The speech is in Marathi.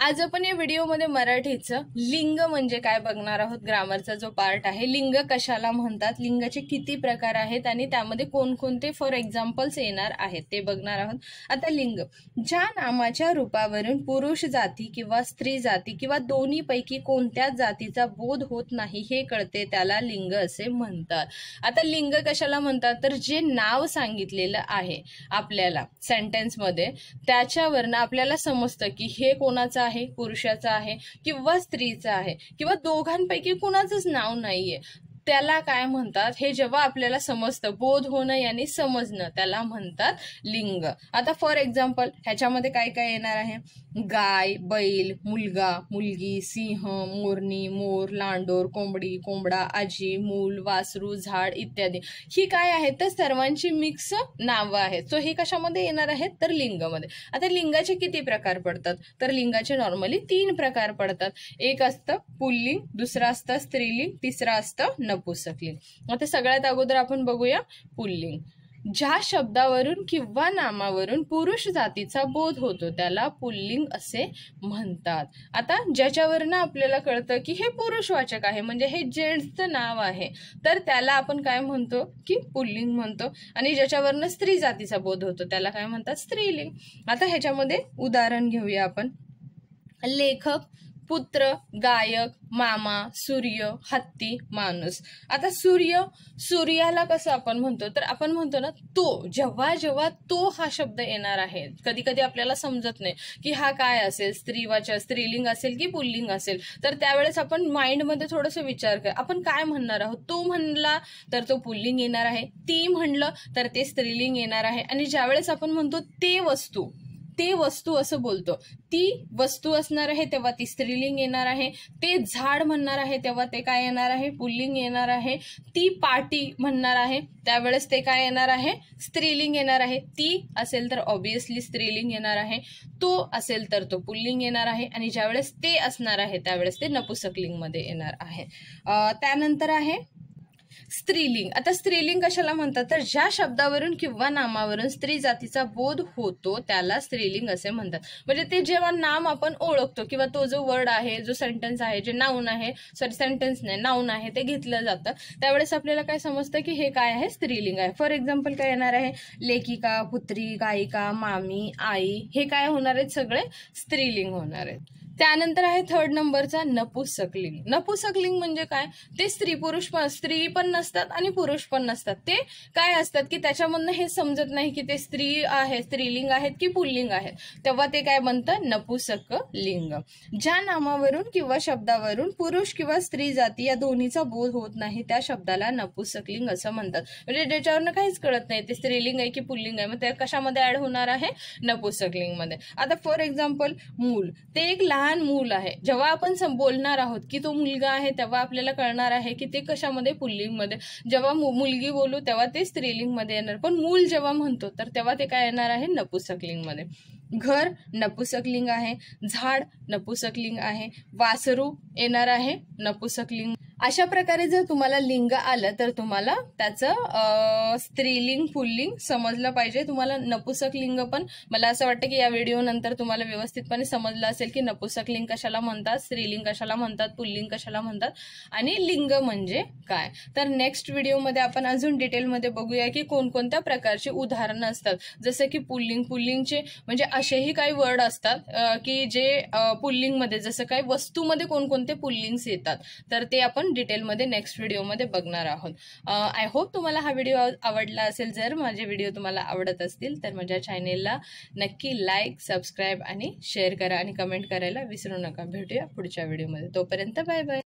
आज आपण या व्हिडिओमध्ये मराठीचं लिंग म्हणजे काय बघणार आहोत। ग्रामरचा जो पार्ट आहे, लिंग कशाला म्हणतात, लिंगाचे किती प्रकार आहेत आणि त्यामध्ये कोणकोणते फॉर एक्झाम्पल्स येणार आहेत ते बघणार आहोत। आता लिंग, ज्या नामाच्या रूपावरून पुरुष जाती किंवा स्त्री जाती किंवा दोन्हीपैकी कोणत्याच जातीचा बोध होत नाही हे कळते त्याला लिंग असे म्हणतात। आता लिंग कशाला म्हणतात, तर जे नाव सांगितलेलं आहे आपल्याला सेंटेन्स मध्ये त्याच्यावरनं आपल्याला समजतं की हे कोणाचं आहे, पुरुषाचं आहे किंवा स्त्रीचं आहे किंवा दोघांपैकी कुणाचंच नाव नाहीये, त्याला काय म्हणतात हे जेव्हा आपल्याला समजतं, बोध होणं यानी समजणं, त्याला म्हणतात लिंग। आता फॉर एक्झाम्पल ह्याच्यामध्ये काय काय येणार आहे, गाय, बैल, मुलगा, मुलगी, सिंह, मोरणी, मोर, लांडोर, कोंबडी, कोंबडा, आजी, मूल, वासरू, झाड इत्यादी। ही काय आहेत तर सर्वांची मिक्स नावं आहेत। सो हे कशामध्ये येणार आहेत तर लिंगमध्ये। आता लिंगाचे किती प्रकार पडतात तर लिंगाचे नॉर्मली 3 प्रकार पडतात। एक असतं पुल्लिंग, दुसरं असतं स्त्रीलिंग, तिसरं असतं नपुंसकलिंग। आता सगळ्यात अगोदर आपण बघूया पुल्लिंग। ज्या शब्दावरून किंवा नामावरून पुरुष जातीचा बोध होतो त्याला पुल्लिंग असे म्हणतात। आता ज्याच्यावरनं आपल्याला कळतं की हे पुरुषवाचक आहे, म्हणजे हे जेंट्सचं नाव आहे, तर त्याला आपण काय म्हणतो की पुल्लिंग म्हणतो। आणि ज्याच्यावरनं स्त्री जातीचा बोध होतो त्याला काय म्हणतात स्त्रीलिंग। आता ह्याच्यामध्ये उदाहरण घेऊया आपण। लेखक, पुत्र, गायक, मामा, सूर्य, हत्ती, माणूस। आता सूर्याला कसं आपण म्हणतो तर आपण म्हणतो ना तो, जेव्हा जेव्हा तो हा शब्द येणार आहे, कधी कधी आपल्याला समजत नाही की हा काय असेल, स्त्रीवाचक, स्त्रीलिंग असेल की पुल्लिंग असेल, तर त्यावेळेस आपण माइंडमध्ये थोडंसं विचार कर, आपण काय म्हणणार आहोत। तो म्हणला तर तो पुल्लिंग येणार आहे, ती म्हणलं तर ते स्त्रीलिंग येणार आहे। आणि ज्यावेळेस आपण म्हणतो ते वस्तू असं बोलतो, ती वस्तू असणार आहे तेव्हा ती स्त्रीलिंग येणार आहे। ते झाड म्हणणार आहे तेव्हा ते काय येणार आहे पुल्लिंग येणार आहे। ती पाटी म्हणणार आहे त्यावेळेस ते काय येणार आहे स्त्रीलिंग येणार आहे। ती असेल तर ऑब्विसली स्त्रीलिंग येणार आहे, तो असेल तर तो पुल्लिंग येणार आहे। आणि ज्यावेळेस ते असणार आहे त्यावेळेस ते नपुंसकलिंग मध्ये येणार आहे। त्यानंतर आहे स्त्रीलिंग। आता स्त्रीलिंग कशाला म्हणतात तर ज्या शब्दावरून किंवा नामावरून स्त्री जातीचा बोध होतो त्याला स्त्रीलिंग असे म्हणतात। म्हणजे ते जेव्हा नाम आपण ओळखतो किंवा तो जो वर्ड आहे, जो सेंटेन्स आहे, जे नाउन आहे, सॉरी सेंटेन्स नाही नाउन आहे, ते घेतलं जातं त्यावेळेस आपल्याला काय समजतं की हे काय आहे स्त्रीलिंग आहे। फॉर एक्झाम्पल काय येणार आहे, लेखिका, पुत्री, गायिका, मामी, आई, हे काय होणार आहेत सगळे स्त्रीलिंग होणार आहेत। त्यानंतर आहे 3rd नंबरचा नपुंसकलिंग। नपुंसकलिंग म्हणजे काय, ते स्त्री पण नसतात आणि पुरुष पण नसतात, ते काय असतात की त्याच्यामधनं हे समजत नाही की ते स्त्री आहे, स्त्रीलिंग आहेत की पुल्लिंग आहेत, तेव्हा ते काय बनतं नपुंसकलिंग। ज्या नामावरून किंवा शब्दावरून पुरुष किंवा स्त्री जाती या दोन्हीचा बोध होत नाही त्या शब्दाला नपुंसकलिंग असं म्हणतात। म्हणजे ज्याच्यावरनं काहीच कळत नाही ते स्त्रीलिंग आहे की पुल्लिंग आहे, मग ते कशामध्ये ऍड होणार आहे नपुंसकलिंग मध्ये। आता फॉर एक्झाम्पल मूल, ते एक लहान मूल आहे, जेव्हा आपण बोलणार आहोत की तो मुलगा आहे तेव्हा आपल्याला कळणार आहे की ते कशामध्ये पुल्लिंग मध्ये। जेव्हा मुलगी बोलू तेव्हा ते स्त्रीलिंग मध्ये येणार, पण मूल जेव्हा म्हणतो तर तेव्हा ते काय येणार आहे नपुंसकलिंग मध्ये। घर नपुंसकलिंग आहे, झाड नपुंसकलिंग आहे, वासरू येणार आहे नपुंसकलिंग। अशा प्रकारे जर तुम्हाला लिंग आलं तर तुम्हाला त्याचं स्त्रीलिंग पुल्लिंग समजलं पाहिजे। तुम्हाला नपुंसकलिंग पण मला असं वाटतं की या व्हिडिओ नंतर तुम्हाला व्यवस्थितपणे समजलं असेल की नपुंसकलिंग कशाला म्हणतात, स्त्रीलिंग कशाला म्हणतात, पुल्लिंग कशाला म्हणतात आणि लिंग म्हणजे काय। तर नेक्स्ट व्हिडिओमध्ये आपण अजून डिटेलमध्ये बघूया की कोणकोणत्या प्रकारची उदाहरणं असतात, जसं की पुल्लिंगचे म्हणजे असेही काही वर्ड असतात की जे पुल्लिंगमध्ये, जसं काही वस्तूमध्ये कोणकोणते पुल्लिंग्स येतात, तर ते आपण डिटेलमध्ये नेक्स्ट व्हिडिओमध्ये बघणार आहोत। आय होप तुम्हाला हा व्हिडिओ आवडला असेल। जर माझे व्हिडिओ तुम्हाला आवडत असतील तर माझ्या चॅनेलला नक्की लाईक, सबस्क्राईब आणि शेअर करा आणि कमेंट करायला विसरू नका। भेटूया पुढच्या व्हिडिओमध्ये, तोपर्यंत बाय बाय।